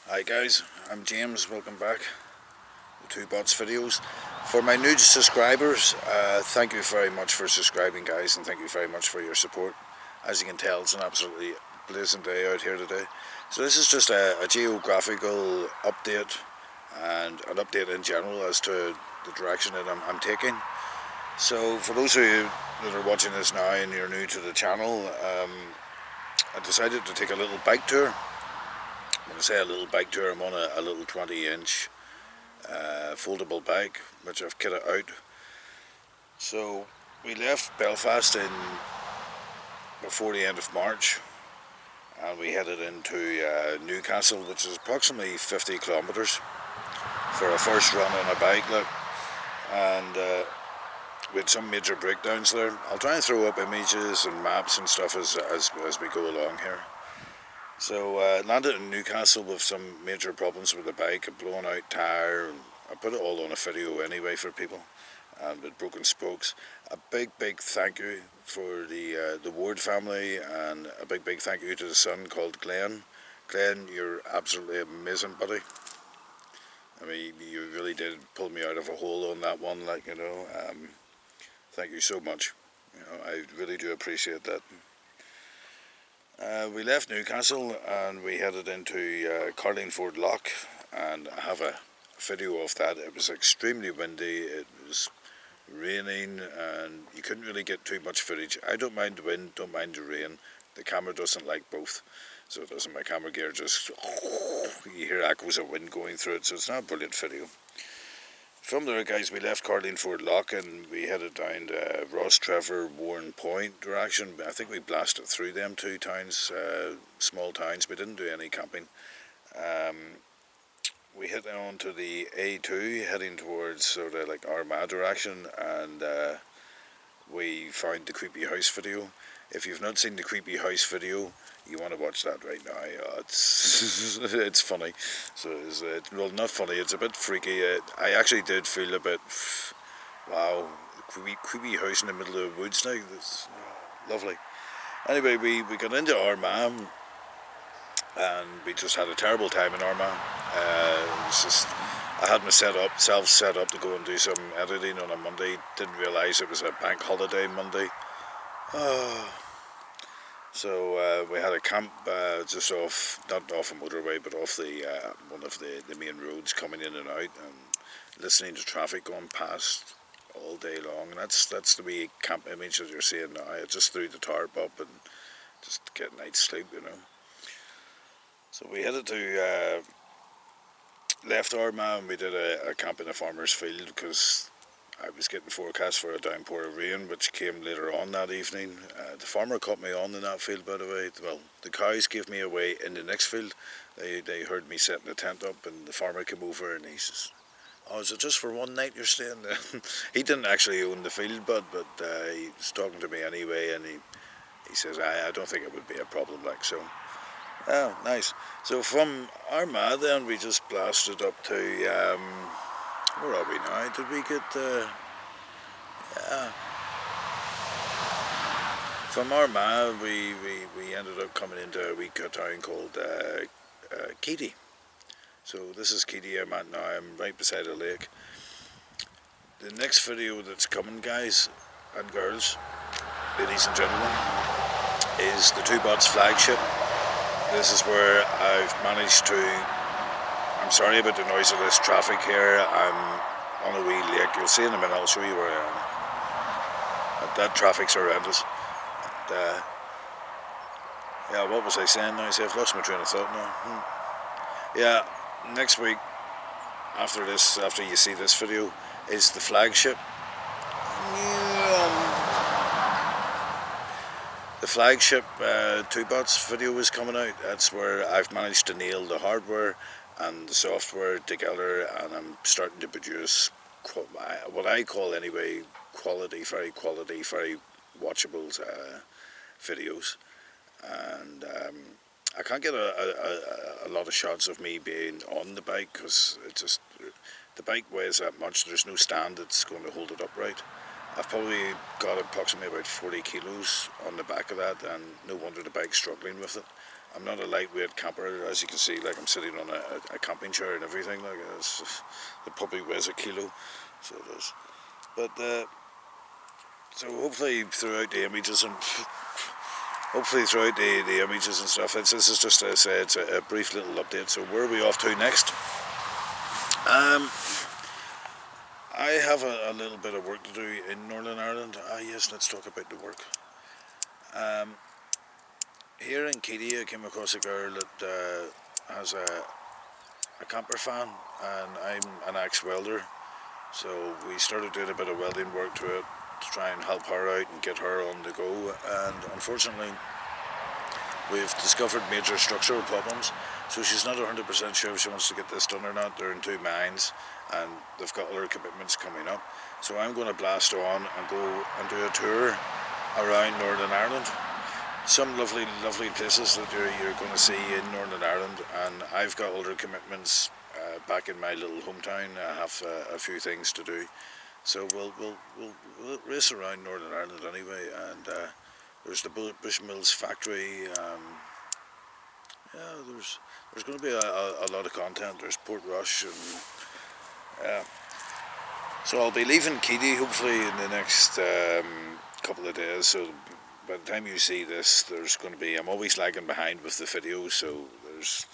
Hi guys, I'm James, welcome back to TOBOTS videos. For my new subscribers, thank you very much for subscribing guys, and thank you very much for your support. As you can tell, it's an absolutely blazing day out here today. So this is just a geographical update and an update in general as to the direction that I'm taking. So for those of you that are watching this now and you're new to the channel, I decided to take a little bike tour. When I say a little bike tour, I'm on a little 20-inch foldable bike, which I've kitted out. So we left Belfast before the end of March, and we headed into Newcastle, which is approximately 50 kilometres for a first run on a bike. Look, and we had some major breakdowns there. I'll try and throw up images and maps and stuff as we go along here. So landed in Newcastle with some major problems with the bike, a blown out tyre, and I put it all on a video anyway for people, and with broken spokes. A big thank you for the Ward family, and a big thank you to the son called Glenn. Glenn, you're absolutely amazing, buddy. I mean, you really did pull me out of a hole on that one, like, you know. Thank you so much. You know, I really do appreciate that. We left Newcastle and we headed into Carlingford Lock, and I have a video of that. It was extremely windy, it was raining, and you couldn't really get too much footage. I don't mind the wind, don't mind the rain. The camera doesn't like both, so it doesn't. My camera gear just, you hear echoes of wind going through it, so it's not a brilliant video. From there, guys, we left Carlingford Lock and we headed down to Ross Trevor Warren Point direction. I think we blasted through them two towns, small towns. We didn't do any camping. We hit on to the A2 heading towards sort of like Armagh direction, and we found the creepy house video. If you've not seen the creepy house video, you want to watch that right now. It's funny. So well, not funny, it's a bit freaky. I actually did feel a bit, wow, creepy house in the middle of the woods now. That's lovely. Anyway, we got into Armagh, and we just had a terrible time in Armagh. I had myself set up to go and do some editing on a Monday. Didn't realise it was a bank holiday Monday. So we had a camp just off, not off a motorway, but off the one of the main roads coming in and out, and listening to traffic going past all day long. And that's the wee camp image that you're seeing now. I just threw the tarp up and just get a night's sleep, you know. So we headed to left Armagh, and we did a camp in a farmer's field because I was getting forecast for a downpour of rain, which came later on that evening. The farmer caught me on in that field, by the way. Well, the cows gave me away in the next field. They heard me setting the tent up, and the farmer came over and he says, "Oh, is it just for one night you're staying there?" He didn't actually own the field, but he was talking to me anyway, and he says, I don't think it would be a problem, like, so. Oh, nice. So from Armagh then we just blasted up to, where are we now? Did we get, yeah. From Armagh we ended up coming into a wee town called Keady. So this is Keady I'm at now. I'm right beside a lake. The next video that's coming, guys and girls, ladies and gentlemen, is the TOBOTS flagship. This is where I've managed to, I'm sorry about the noise of this traffic here, I'm on a wee lake. You'll see in a minute, I'll show you where I am. That traffic's horrendous. And, yeah, what was I saying now? See, I've lost my train of thought now. Yeah, next week, after you see this video, is the flagship. The flagship TOBOTS video is coming out. That's where I've managed to nail the hardware and the software together, and I'm starting to produce what I call anyway very watchable videos. And I can't get a lot of shots of me being on the bike because the bike weighs that much. There's no stand that's going to hold it upright. I've probably got approximately about 40 kilos on the back of that, and no wonder the bike's struggling with it. I'm not a lightweight camper, as you can see. Like, I'm sitting on a camping chair and everything. Like, the puppy weighs a kilo, so it does. But so hopefully throughout the images and the images and stuff, this is just, as I say, it's a brief little update. So where are we off to next? I have a little bit of work to do in Northern Ireland. Yes, let's talk about the work. Here in Keady, I came across a girl that has a camper van, and I'm an ex-welder. So we started doing a bit of welding work to it to try and help her out and get her on the go. And unfortunately, we've discovered major structural problems. So she's not 100% sure if she wants to get this done or not. They're in two mines and they've got other commitments coming up. So I'm going to blast on and go and do a tour around Northern Ireland. Some lovely places that you're going to see in Northern Ireland, and I've got other commitments back in my little hometown. I have a few things to do. So we'll race around Northern Ireland anyway, and there's the Bushmills factory. Yeah, there's going to be a lot of content. There's Port Rush, and so I'll be leaving Keady hopefully in the next couple of days. So by the time you see this, there's going to be, I'm always lagging behind with the videos, so there's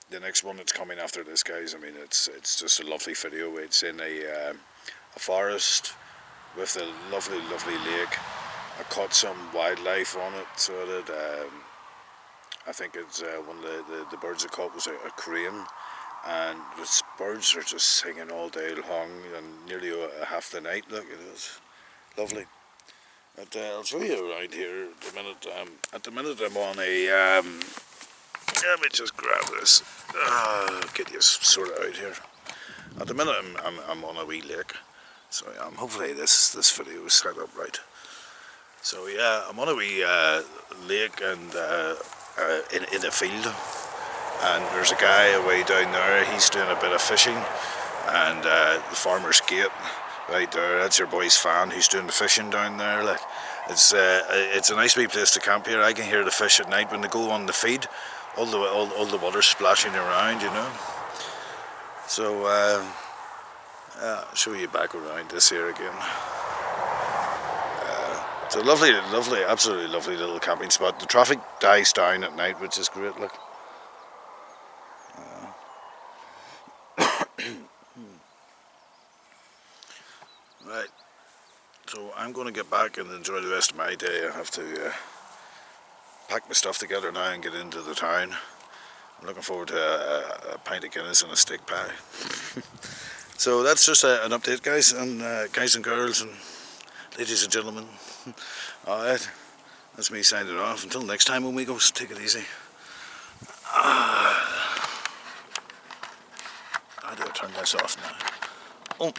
the next one that's coming after this, guys. I mean, it's just a lovely video. It's in a forest with a lovely lake. I caught some wildlife on it, so that I think it's one of the birds I caught was a crane, and the birds are just singing all day long and nearly half the night. Look, it is lovely. But I'll show you around here at the minute. At the minute I'm on a let me just grab this. Get you sorted out here. At the minute I'm on a wee lake, so hopefully this video is set up right. So yeah, I'm on a wee lake and in a field, and there's a guy away down there. He's doing a bit of fishing, and the farmer's gate right there. That's your boy's fan who's doing the fishing down there. Like, it's a nice wee place to camp here. I can hear the fish at night when they go on the feed. All the water splashing around, you know. So I'll show you back around this here again. It's a lovely, absolutely lovely little camping spot. The traffic dies down at night, which is great. Look. Right. So I'm going to get back and enjoy the rest of my day. I have to pack my stuff together now and get into the town. I'm looking forward to a pint of Guinness and a steak pie. So that's just an update, guys and girls and ladies and gentlemen. Alright, that's me signing off. Until next time, amigos, take it easy. How do I turn this off now? Oh.